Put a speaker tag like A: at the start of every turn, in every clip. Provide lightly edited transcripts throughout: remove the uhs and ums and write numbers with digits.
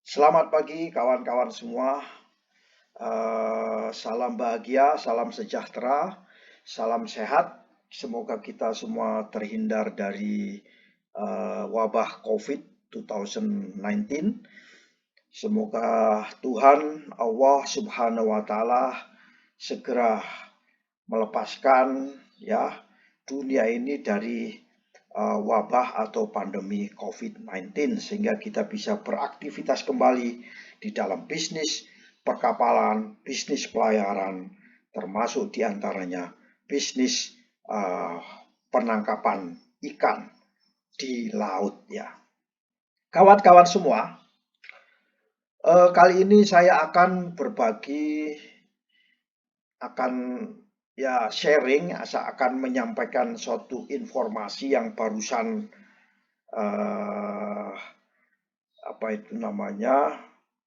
A: Selamat pagi kawan-kawan semua. Salam bahagia, salam sejahtera, salam sehat. Semoga kita semua terhindar dari wabah COVID-19. Semoga Tuhan Allah Subhanahu wa Ta'ala segera melepaskan ya dunia ini dari wabah atau pandemi COVID-19 sehingga kita bisa beraktivitas kembali di dalam bisnis perkapalan, bisnis pelayaran, termasuk diantaranya bisnis penangkapan ikan di laut ya. Kawan-kawan semua, kali ini saya akan sharing, akan menyampaikan suatu informasi yang barusan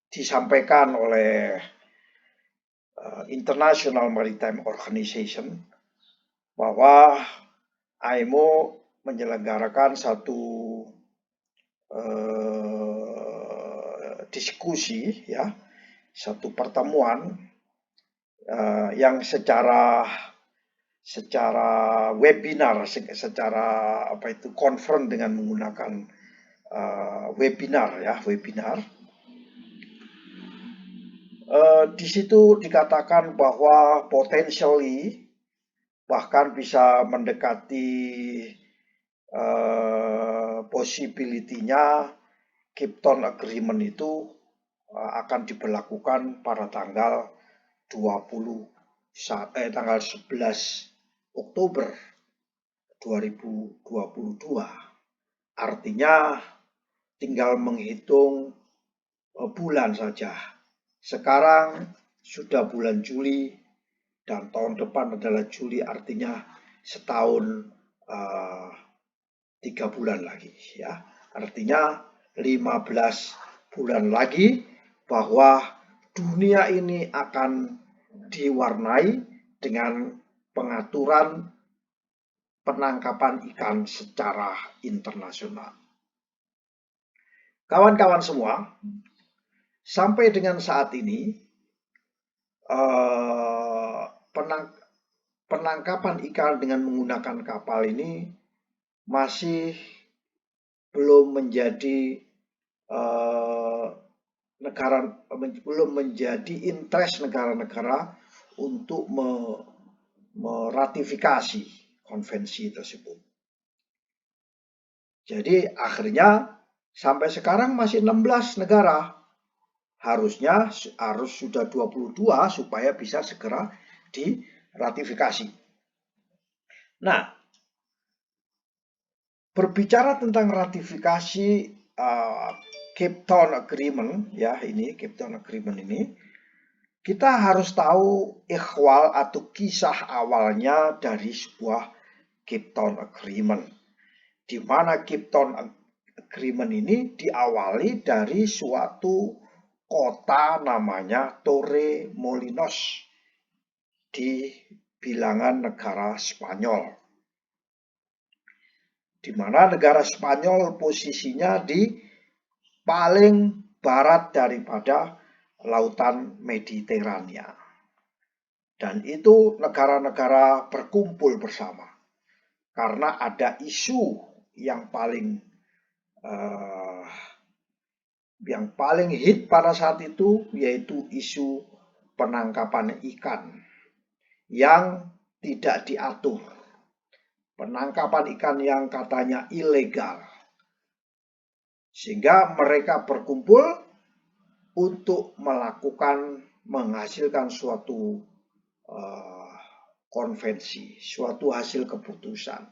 A: disampaikan oleh International Maritime Organization bahwa IMO menyelenggarakan satu diskusi ya, satu pertemuan yang secara webinar, conference dengan menggunakan webinar. Di situ dikatakan bahwa potentially bahkan bisa mendekati possibility-nya Cape Town Agreement itu akan diberlakukan pada tanggal 11 Oktober 2022. Artinya tinggal menghitung bulan saja. Sekarang sudah bulan Juli dan tahun depan adalah Juli, artinya setahun 3 bulan lagi ya. Artinya 15 bulan lagi bahwa dunia ini akan diwarnai dengan pengaturan penangkapan ikan secara internasional. Kawan-kawan semua, sampai dengan saat ini penangkapan ikan dengan menggunakan kapal ini masih belum menjadi interest negara-negara untuk meratifikasi konvensi tersebut. Jadi akhirnya sampai sekarang masih 16 negara. Harusnya harus sudah 22 supaya bisa segera diratifikasi. Nah, berbicara tentang ratifikasi Cape Town Agreement ya, Cape Town Agreement ini, kita harus tahu ikhwal atau kisah awalnya dari sebuah Cape Town Agreement, di mana Cape Town Agreement ini diawali dari suatu kota namanya Torremolinos di bilangan negara Spanyol, di mana negara Spanyol posisinya di paling barat daripada lautan Mediterania. Dan itu negara-negara berkumpul bersama karena ada isu yang paling hit pada saat itu, yaitu isu penangkapan ikan yang tidak diatur. Penangkapan ikan yang katanya ilegal. Sehingga mereka berkumpul untuk menghasilkan suatu konvensi, suatu hasil keputusan,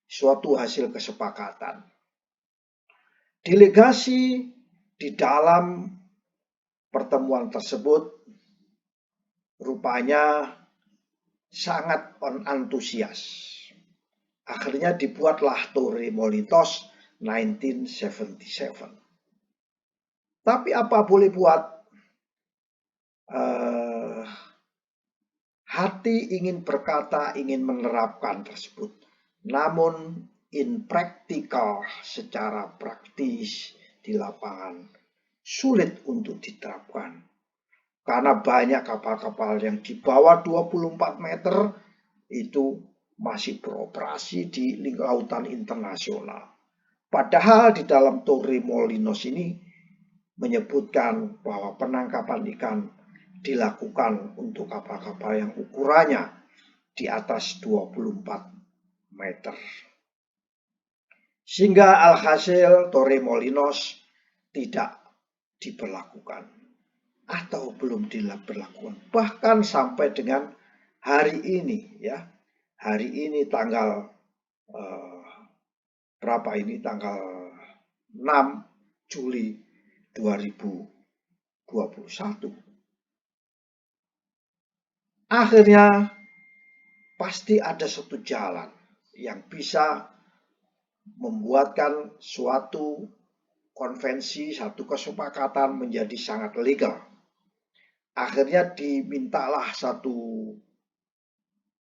A: suatu hasil kesepakatan. Delegasi di dalam pertemuan tersebut rupanya sangat antusias. Akhirnya dibuatlah Torremolinos 1977. Tapi apa boleh buat, hati ingin berkata, ingin menerapkan tersebut. Namun in practical, secara praktis di lapangan, sulit untuk diterapkan. Karena banyak kapal-kapal yang di bawah 24 meter itu masih beroperasi di lautan internasional. Padahal di dalam Torremolinos ini menyebutkan bahwa penangkapan ikan dilakukan untuk kapal-kapal yang ukurannya di atas 24 meter. Sehingga alhasil Torremolinos tidak diberlakukan atau belum diberlakukan. Bahkan sampai dengan hari ini ya. Hari ini tanggal berapa ini? Tanggal 6 Juli 2021. Akhirnya pasti ada satu jalan yang bisa membuatkan suatu konvensi, satu kesepakatan menjadi sangat legal. Akhirnya dimintalah satu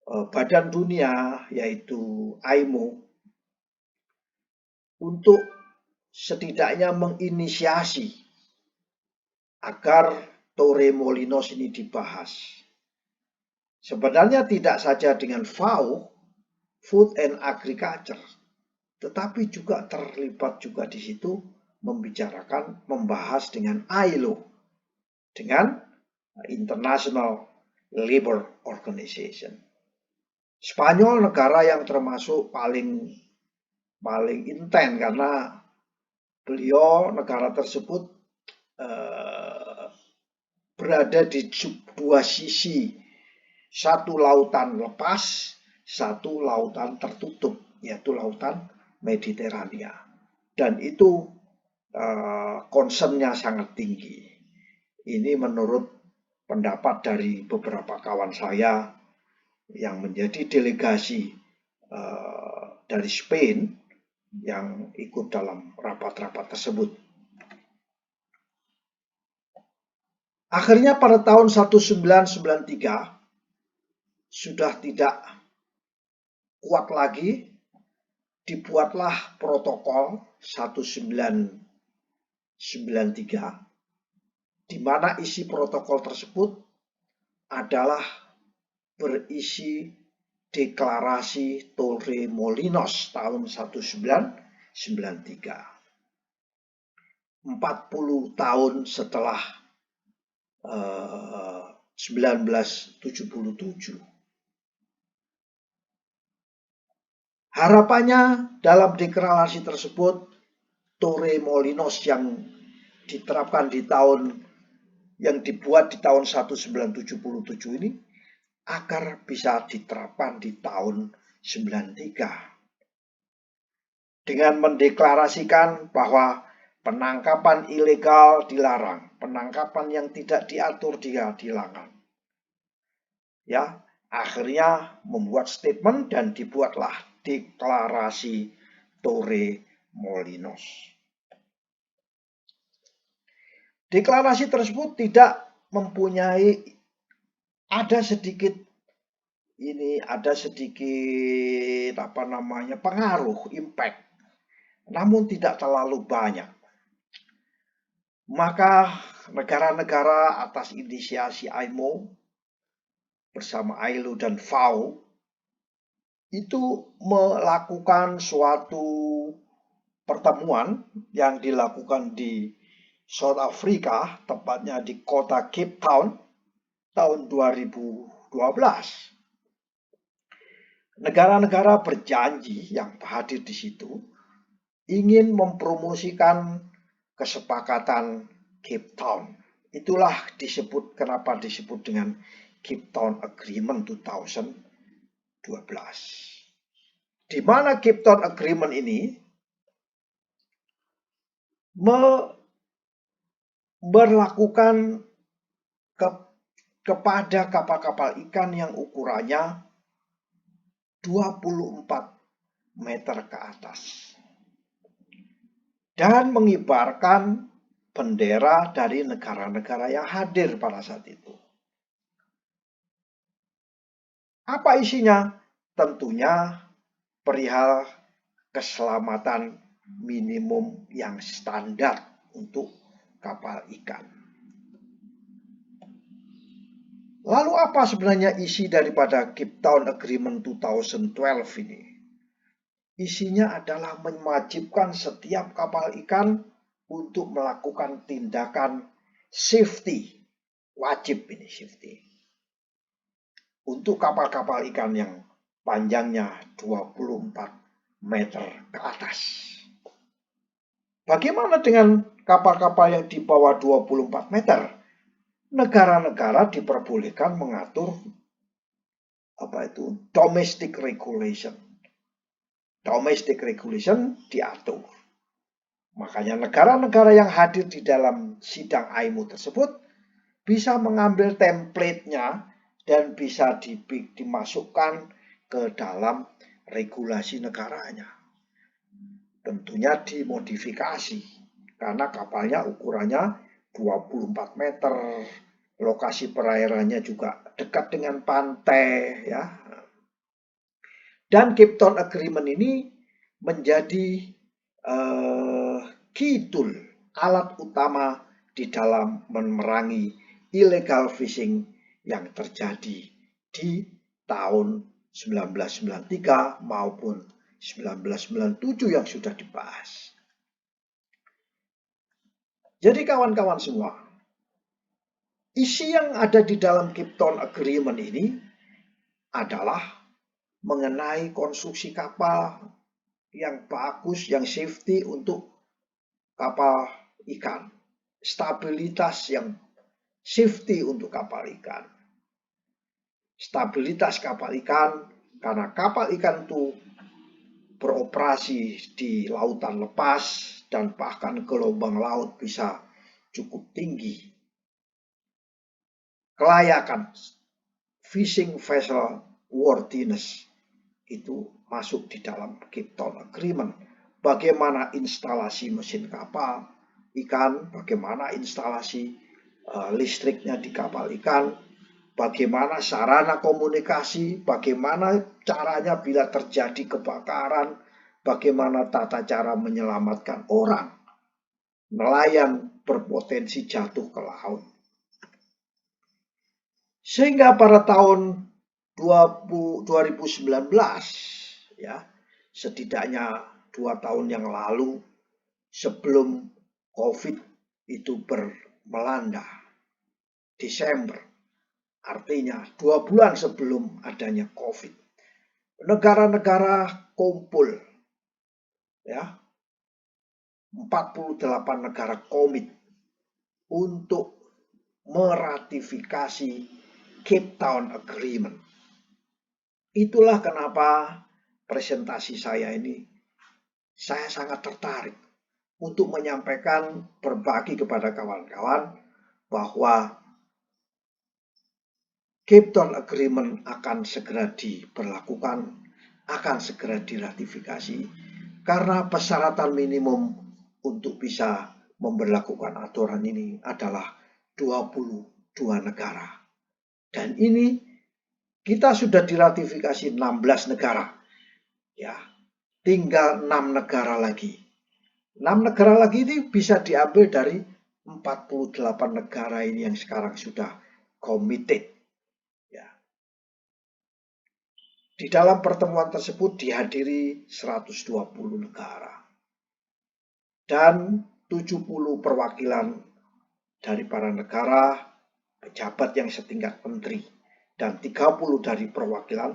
A: badan dunia, yaitu IMO, untuk setidaknya menginisiasi agar Torremolinos ini dibahas. Sebenarnya tidak saja dengan FAO, Food and Agriculture, tetapi juga terlibat juga di situ membahas dengan ILO, dengan International Labour Organization. Spanyol negara yang termasuk paling intens karena beliau negara tersebut berada di dua sisi, satu lautan lepas, satu lautan tertutup, yaitu lautan Mediterania. Dan itu concernnya sangat tinggi. Ini menurut pendapat dari beberapa kawan saya yang menjadi delegasi dari Spain yang ikut dalam rapat-rapat tersebut. Akhirnya pada tahun 1993 sudah tidak kuat lagi, dibuatlah protokol 1993, di mana isi protokol tersebut adalah berisi deklarasi Torremolinos tahun 1993. 40 tahun setelah 1977. Harapannya dalam deklarasi tersebut, Torremolinos yang diterapkan di tahun yang dibuat di tahun 1977 ini agar bisa diterapkan di tahun 93 dengan mendeklarasikan bahwa penangkapan ilegal dilarang, penangkapan yang tidak diatur dia dilarang. Ya, akhirnya membuat statement dan dibuatlah deklarasi Torremolinos. Deklarasi tersebut tidak mempunyai ada sedikit pengaruh, impact, namun tidak terlalu banyak. Maka negara-negara atas inisiasi IMO bersama ILO dan FAO itu melakukan suatu pertemuan yang dilakukan di South Africa, tepatnya di kota Cape Town tahun 2012. Negara-negara berjanji yang hadir di situ ingin mempromosikan kesepakatan Cape Town. Itulah kenapa disebut dengan Cape Town Agreement 2012. Di mana Cape Town Agreement ini berlakukan kepada kapal-kapal ikan yang ukurannya 24 meter ke atas dan mengibarkan bendera dari negara-negara yang hadir pada saat itu. Apa isinya? Tentunya perihal keselamatan minimum yang standar untuk kapal ikan. Lalu apa sebenarnya isi daripada Cape Town Agreement 2012 ini? Isinya adalah mewajibkan setiap kapal ikan untuk melakukan tindakan safety. Wajib ini safety. Untuk kapal-kapal ikan yang panjangnya 24 meter ke atas. Bagaimana dengan kapal-kapal yang di bawah 24 meter? Negara-negara diperbolehkan mengatur domestic regulation. Domestic regulation diatur. Makanya negara-negara yang hadir di dalam sidang IMO tersebut bisa mengambil template-nya dan bisa dimasukkan ke dalam regulasi negaranya. Tentunya dimodifikasi karena kapalnya ukurannya 24 meter, lokasi perairannya juga dekat dengan pantai ya. Dan Cape Town Agreement ini menjadi key tool, alat utama di dalam memerangi illegal fishing yang terjadi di tahun 1993 maupun 1997 yang sudah dibahas. Jadi kawan-kawan semua, isi yang ada di dalam Cape Town Agreement ini adalah mengenai konstruksi kapal yang bagus, yang safety untuk kapal ikan. Stabilitas yang safety untuk kapal ikan. Stabilitas kapal ikan, karena kapal ikan itu beroperasi di lautan lepas dan bahkan gelombang laut bisa cukup tinggi. Kelayakan fishing vessel worthiness itu masuk di dalam Cape Town Agreement. Bagaimana instalasi mesin kapal ikan, bagaimana instalasi listriknya di kapal ikan, bagaimana sarana komunikasi, bagaimana caranya bila terjadi kebakaran, bagaimana tata cara menyelamatkan orang, nelayan berpotensi jatuh ke laut. Sehingga pada tahun 2019 ya, setidaknya 2 tahun yang lalu sebelum COVID itu melanda, Desember, artinya 2 bulan sebelum adanya COVID, negara-negara kumpul ya, 48 negara komit untuk meratifikasi Cape Town Agreement. Itulah kenapa presentasi saya ini saya sangat tertarik untuk menyampaikan, berbagi kepada kawan-kawan bahwa Cape Town Agreement akan segera diberlakukan, akan segera diratifikasi, karena persyaratan minimum untuk bisa memberlakukan aturan ini adalah 22 negara. Dan ini kita sudah diratifikasi 16 negara. Ya, tinggal 6 negara lagi. 6 negara lagi ini bisa diambil dari 48 negara ini yang sekarang sudah committed. Ya. Di dalam pertemuan tersebut dihadiri 120 negara. Dan 70 perwakilan dari para negara, pejabat yang setingkat menteri, dan 30 dari perwakilan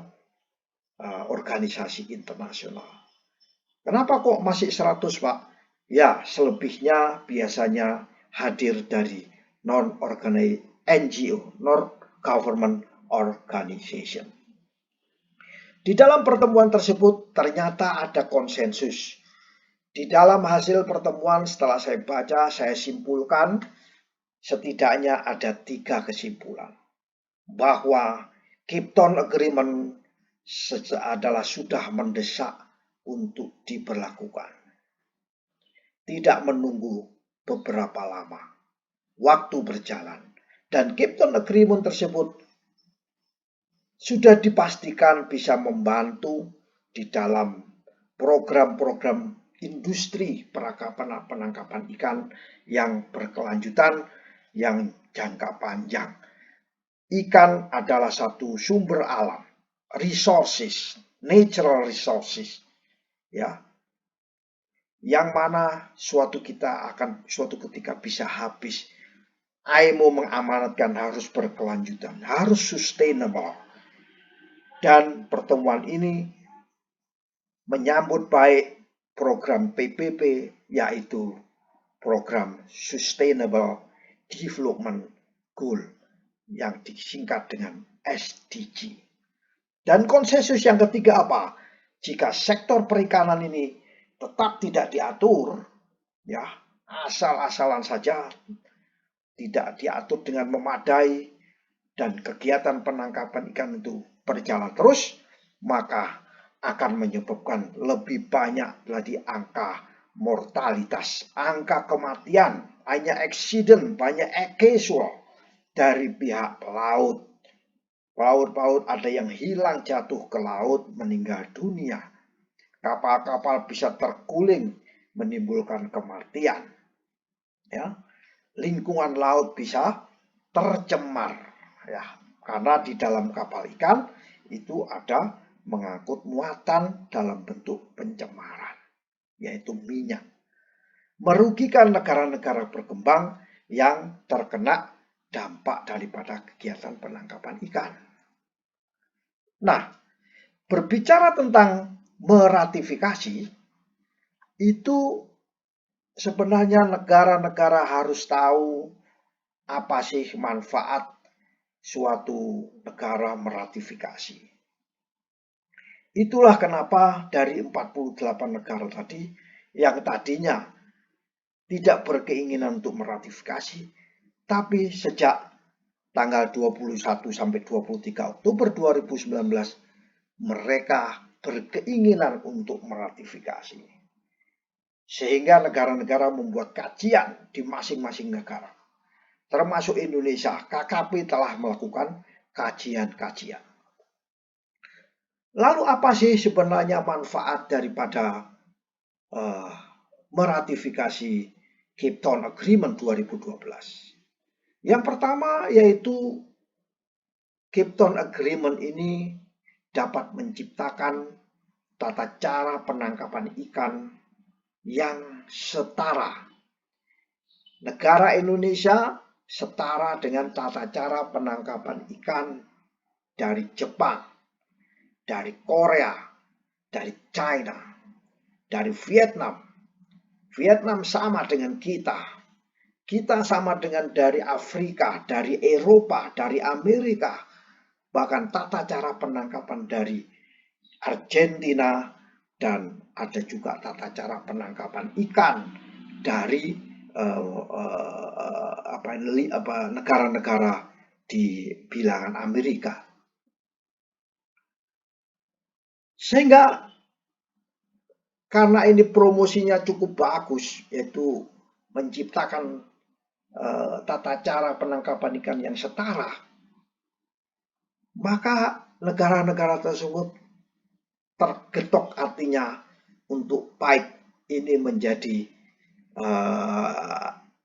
A: organisasi internasional. Kenapa kok masih 100, Pak? Ya, selebihnya biasanya hadir dari NGO, non-government organization. Di dalam pertemuan tersebut ternyata ada konsensus. Di dalam hasil pertemuan setelah saya baca, saya simpulkan setidaknya ada 3 kesimpulan. Bahwa Cape Town Agreement adalah sudah mendesak untuk diberlakukan. Tidak menunggu beberapa lama. Waktu berjalan. Dan Cape Town Agreement tersebut sudah dipastikan bisa membantu di dalam program-program industri penangkapan ikan yang berkelanjutan, yang jangka panjang. Ikan adalah satu sumber alam, resources, natural resources, ya, yang mana suatu ketika bisa habis. IMO mengamanatkan harus berkelanjutan, harus sustainable. Dan pertemuan ini menyambut baik program PBB, yaitu program Sustainable Development Goal yang disingkat dengan SDG. Dan konsensus yang ketiga apa? Jika sektor perikanan ini tetap tidak diatur, ya, asal-asalan saja, tidak diatur dengan memadai, dan kegiatan penangkapan ikan itu berjalan terus, maka akan menyebabkan lebih banyak lagi angka mortalitas, angka kematian, banyak accident, banyak casual dari pihak pelaut. Pelaut-pelaut ada yang hilang jatuh ke laut meninggal dunia. Kapal-kapal bisa terguling menimbulkan kematian. Ya, lingkungan laut bisa tercemar, ya, karena di dalam kapal ikan itu ada mengangkut muatan dalam bentuk pencemaran, yaitu minyak, merugikan negara-negara berkembang yang terkena dampak daripada kegiatan penangkapan ikan. Nah, berbicara tentang meratifikasi, itu sebenarnya negara-negara harus tahu apa sih manfaat suatu negara meratifikasi. Itulah kenapa dari 48 negara tadi yang tadinya tidak berkeinginan untuk meratifikasi, tapi sejak tanggal 21 sampai 23 Oktober 2019 mereka berkeinginan untuk meratifikasi. Sehingga negara-negara membuat kajian di masing-masing negara. Termasuk Indonesia, KKP telah melakukan kajian-kajian. Lalu apa sih sebenarnya manfaat daripada meratifikasi Cape Town Agreement 2012? Yang pertama yaitu Cape Town Agreement ini dapat menciptakan tata cara penangkapan ikan yang setara. Negara Indonesia setara dengan tata cara penangkapan ikan dari Jepang, dari Korea, dari China, dari Vietnam. Vietnam sama dengan kita. Kita sama dengan dari Afrika, dari Eropa, dari Amerika. Bahkan tata cara penangkapan dari Argentina, dan ada juga tata cara penangkapan ikan dari negara-negara di bilangan Amerika. Sehingga karena ini promosinya cukup bagus, yaitu menciptakan tata cara penangkapan ikan yang setara, maka negara-negara tersebut tergetok artinya untuk baik ini menjadi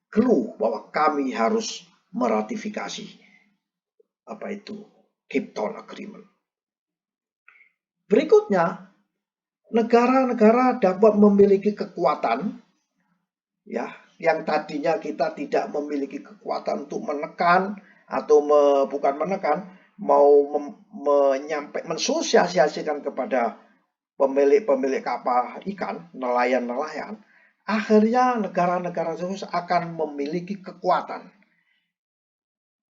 A: clue bahwa kami harus meratifikasi Cape Town Agreement. Berikutnya, negara-negara dapat memiliki kekuatan, ya, yang tadinya kita tidak memiliki kekuatan untuk menekan atau bukan menekan, mau mensosialisasikan kepada pemilik kapal ikan, nelayan-nelayan. Akhirnya negara-negara tersebut akan memiliki kekuatan.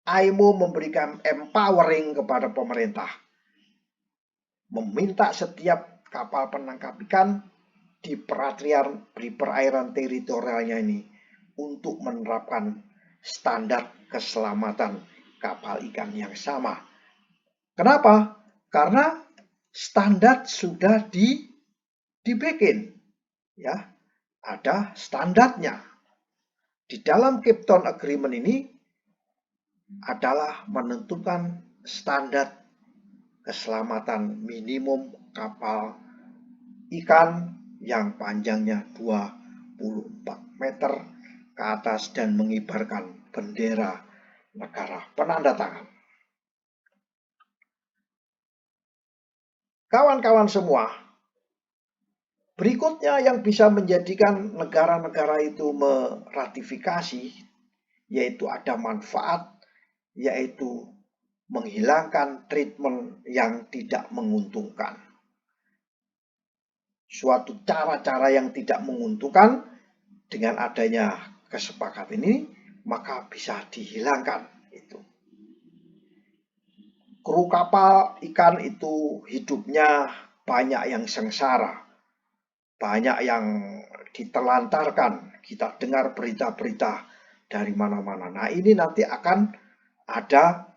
A: IMO memberikan empowering kepada pemerintah, meminta setiap kapal penangkap ikan di perairan teritorialnya ini untuk menerapkan standar keselamatan kapal ikan yang sama. Kenapa? Karena standar sudah dibikin, ya. Ada standarnya. Di dalam Cape Town Agreement ini adalah menentukan standar keselamatan minimum kapal ikan yang panjangnya 24 meter ke atas dan mengibarkan bendera negara penanda tangan. Kawan-kawan semua, berikutnya yang bisa menjadikan negara-negara itu meratifikasi, yaitu ada manfaat, yaitu menghilangkan treatment yang tidak menguntungkan. Suatu cara-cara yang tidak menguntungkan dengan adanya kesepakatan ini, maka bisa dihilangkan itu. Kru kapal ikan itu hidupnya banyak yang sengsara, banyak yang ditelantarkan. Kita dengar berita-berita dari mana-mana. Nah, ini nanti akan ada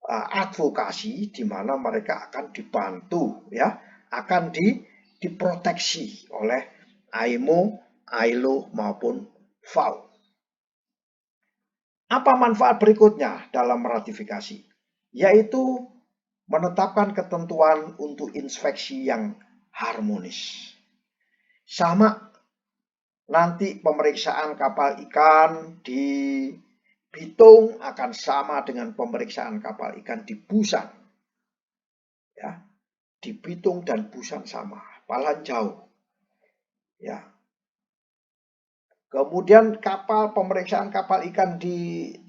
A: advokasi di mana mereka akan dibantu, ya, akan diproteksi oleh IMO, ILO maupun FAO. Apa manfaat berikutnya dalam ratifikasi? Yaitu menetapkan ketentuan untuk inspeksi yang harmonis. Sama nanti pemeriksaan kapal ikan di Bitung akan sama dengan pemeriksaan kapal ikan di Busan. Ya, di Bitung dan Busan sama, malah jauh. Ya. Kemudian pemeriksaan kapal ikan di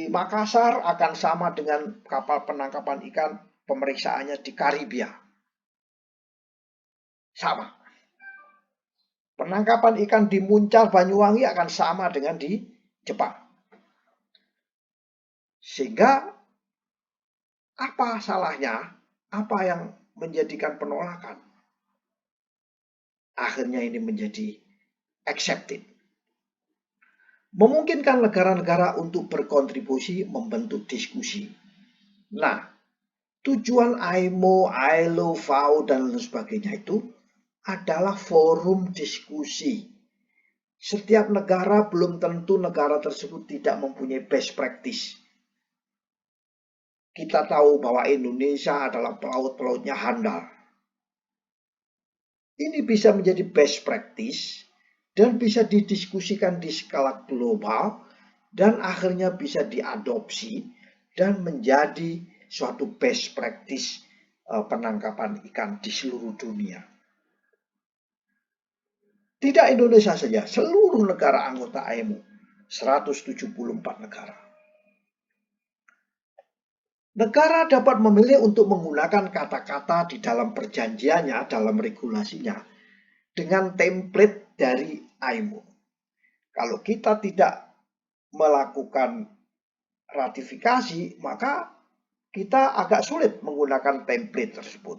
A: Makassar akan sama dengan kapal penangkapan ikan pemeriksaannya di Karibia. Sama. Penangkapan ikan di Muncar, Banyuwangi akan sama dengan di Jepang. Sehingga apa salahnya? Apa yang menjadikan penolakan? Akhirnya ini menjadi accepted. Memungkinkan negara-negara untuk berkontribusi membentuk diskusi. Nah, tujuan IMO, ILO, FAO, dan lain sebagainya itu adalah forum diskusi. Setiap negara belum tentu negara tersebut tidak mempunyai best practice. Kita tahu bahwa Indonesia adalah pelaut-pelautnya handal. Ini bisa menjadi best practice dan bisa didiskusikan di skala global dan akhirnya bisa diadopsi dan menjadi suatu best practice penangkapan ikan di seluruh dunia. Tidak Indonesia saja, seluruh negara anggota IMO, 174 negara. Negara dapat memilih untuk menggunakan kata-kata di dalam perjanjiannya, dalam regulasinya, dengan template dari IMO. Kalau kita tidak melakukan ratifikasi, maka kita agak sulit menggunakan template tersebut.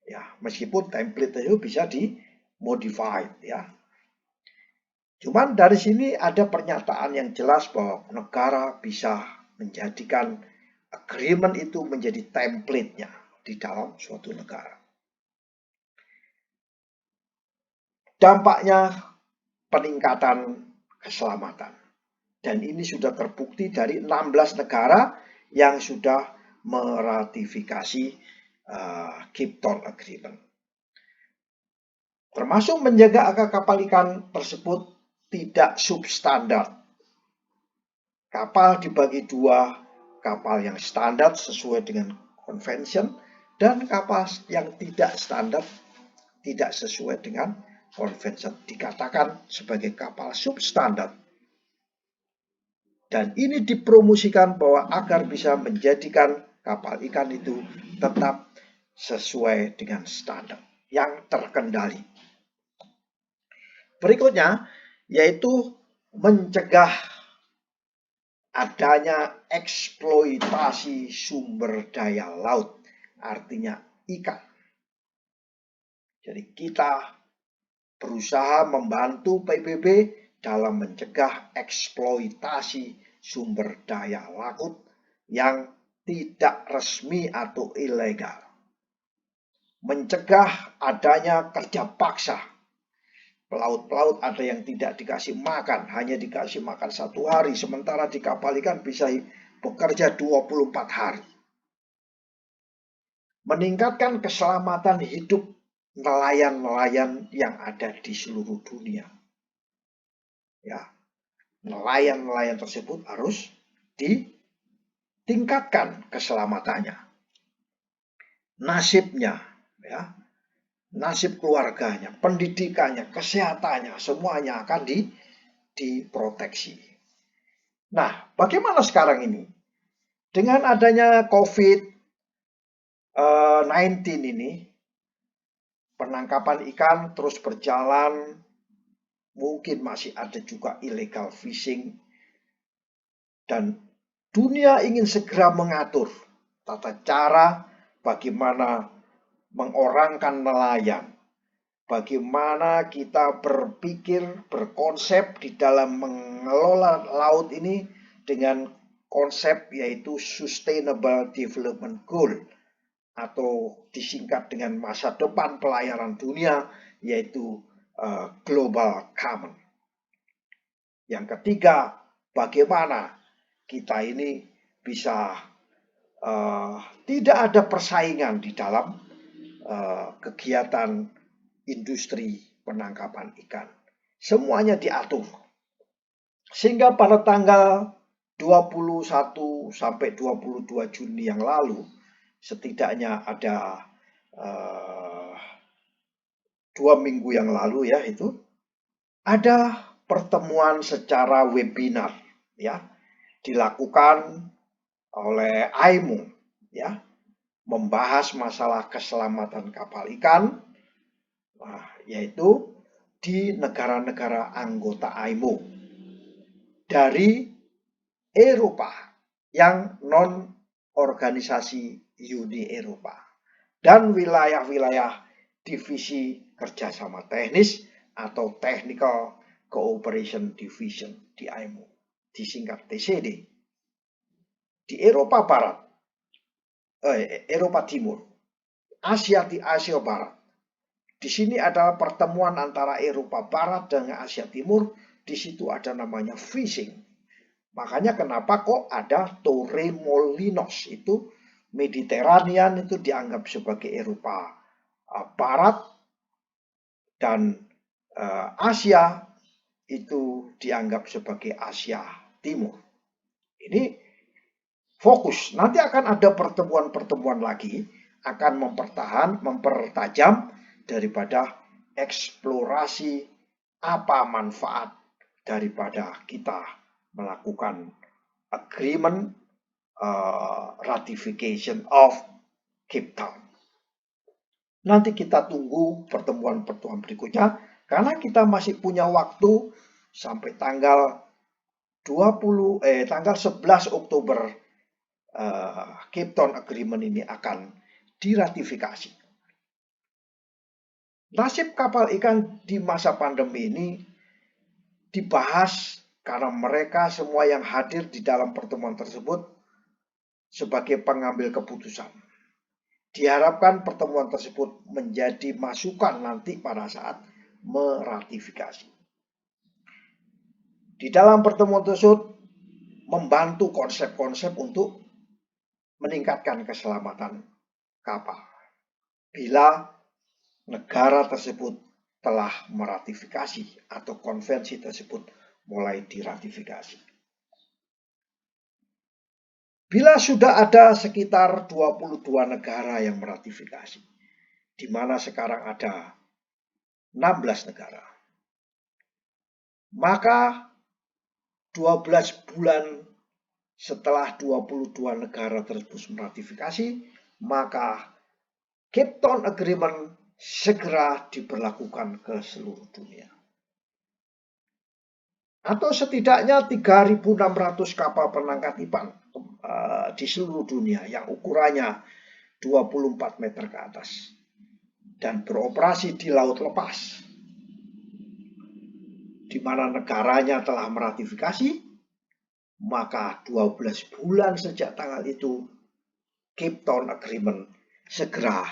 A: Ya, meskipun template itu bisa dimodified, ya. Cuman dari sini ada pernyataan yang jelas bahwa negara bisa menjadikan agreement itu menjadi template-nya di dalam suatu negara. Dampaknya peningkatan keselamatan. Dan ini sudah terbukti dari 16 negara yang sudah meratifikasi Cape Town Agreement. Termasuk menjaga agar kapal ikan tersebut tidak substandard. Kapal dibagi dua, kapal yang standar sesuai dengan convention dan kapal yang tidak standar tidak sesuai dengan convention, dikatakan sebagai kapal substandard. Dan ini dipromosikan bahwa agar bisa menjadikan kapal ikan itu tetap sesuai dengan standar yang terkendali. Berikutnya yaitu mencegah adanya eksploitasi sumber daya laut, artinya ikan. Jadi kita berusaha membantu PBB dalam mencegah eksploitasi sumber daya laut yang tidak resmi atau ilegal. Mencegah adanya kerja paksa. Pelaut-pelaut ada yang tidak dikasih makan, hanya dikasih makan 1 hari, sementara di kapal ikan bisa bekerja 24 hari. Meningkatkan keselamatan hidup nelayan-nelayan yang ada di seluruh dunia. Ya, nelayan-nelayan tersebut harus ditingkatkan keselamatannya, nasibnya, ya, nasib keluarganya, pendidikannya, kesehatannya, semuanya akan diproteksi. Nah, bagaimana sekarang ini? Dengan adanya COVID-19 ini, penangkapan ikan terus berjalan, mungkin masih ada juga illegal fishing, dan dunia ingin segera mengatur tata cara bagaimana mengorangkan nelayan, bagaimana kita berpikir, berkonsep di dalam mengelola laut ini dengan konsep yaitu Sustainable Development Goal atau disingkat dengan masa depan pelayaran dunia yaitu Global Common. Yang ketiga, bagaimana kita ini bisa tidak ada persaingan di dalam kegiatan industri penangkapan ikan. Semuanya diatur. Sehingga pada tanggal 21 sampai 22 Juni yang lalu, setidaknya ada 2 minggu yang lalu ya, itu ada pertemuan secara webinar ya, dilakukan oleh AIMO ya, membahas masalah keselamatan kapal ikan, yaitu di negara-negara anggota AIMO dari Eropa yang non-organisasi Uni Eropa dan wilayah-wilayah divisi kerjasama teknis atau Technical Cooperation Division di AIMO, disingkat TCD. Di Eropa Barat, Eropa Timur, Asia Barat. Di sini adalah pertemuan antara Eropa Barat dan Asia Timur. Di situ ada namanya fishing. Makanya kenapa kok ada Torremolinos, itu Mediterranean itu dianggap sebagai Eropa Barat dan Asia itu dianggap sebagai Asia Timur. Ini fokus. Nanti akan ada pertemuan-pertemuan lagi akan mempertajam daripada eksplorasi apa manfaat daripada kita melakukan agreement ratification of Cape Town. Nanti kita tunggu pertemuan-pertemuan berikutnya karena kita masih punya waktu sampai tanggal 11 Oktober Cape Town Agreement ini akan diratifikasi. Nasib kapal ikan di masa pandemi ini dibahas karena mereka semua yang hadir di dalam pertemuan tersebut sebagai pengambil keputusan. Diharapkan pertemuan tersebut menjadi masukan nanti pada saat meratifikasi. Di dalam pertemuan tersebut membantu konsep-konsep untuk meningkatkan keselamatan kapal. Bila negara tersebut telah meratifikasi atau konvensi tersebut mulai diratifikasi. Bila sudah ada sekitar 22 negara yang meratifikasi, di mana sekarang ada 16 negara, maka 12 bulan setelah 22 negara tersebut meratifikasi, maka Cape Town Agreement segera diberlakukan ke seluruh dunia. Atau setidaknya 3.600 kapal penangkap ikan di seluruh dunia yang ukurannya 24 meter ke atas dan beroperasi di laut lepas, di mana negaranya telah meratifikasi, maka 12 bulan sejak tanggal itu Cape Town Agreement segera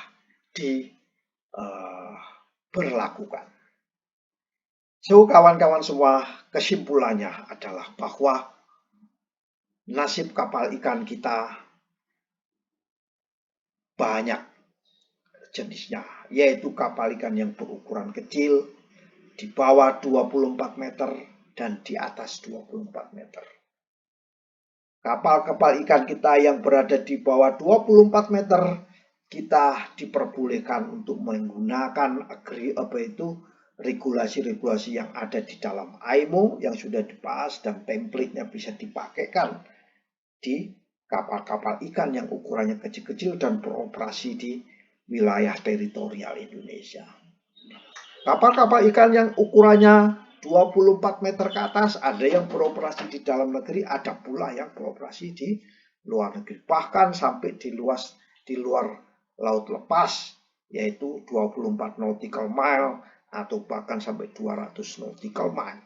A: diberlakukan. So, kawan-kawan semua, kesimpulannya adalah bahwa nasib kapal ikan kita banyak jenisnya, yaitu kapal ikan yang berukuran kecil, di bawah 24 meter, dan di atas 24 meter. Kapal-kapal ikan kita yang berada di bawah 24 meter, kita diperbolehkan untuk menggunakan regulasi-regulasi yang ada di dalam IMO yang sudah dibahas dan template-nya bisa dipakaikan di kapal-kapal ikan yang ukurannya kecil-kecil dan beroperasi di wilayah teritorial Indonesia. Kapal-kapal ikan yang ukurannya 24 meter ke atas, ada yang beroperasi di dalam negeri, ada pula yang beroperasi di luar negeri. Bahkan sampai di luar laut lepas, yaitu 24 nautical mile atau bahkan sampai 200 nautical mile.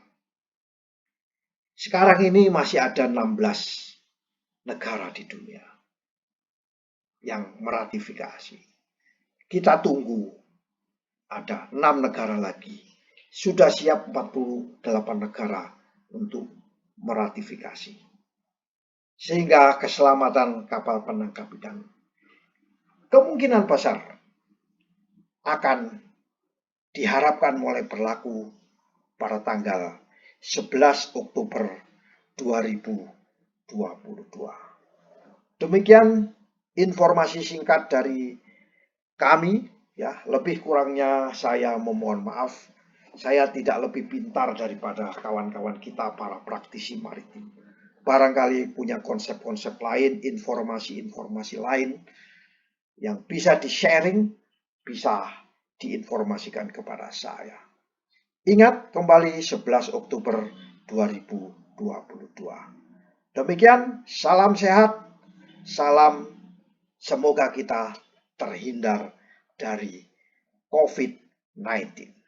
A: Sekarang ini masih ada 16 negara di dunia yang meratifikasi. Kita tunggu ada 6 negara lagi. Sudah siap 48 negara untuk meratifikasi. Sehingga keselamatan kapal penangkap ikan kemungkinan besar akan diharapkan mulai berlaku pada tanggal 11 Oktober 2022. Demikian informasi singkat dari kami, ya. Lebih kurangnya saya memohon maaf. Saya tidak lebih pintar daripada kawan-kawan kita para praktisi maritim. Barangkali punya konsep-konsep lain, informasi-informasi lain yang bisa di-sharing, bisa diinformasikan kepada saya. Ingat kembali 11 Oktober 2022. Demikian, salam sehat, salam, semoga kita terhindar dari COVID-19.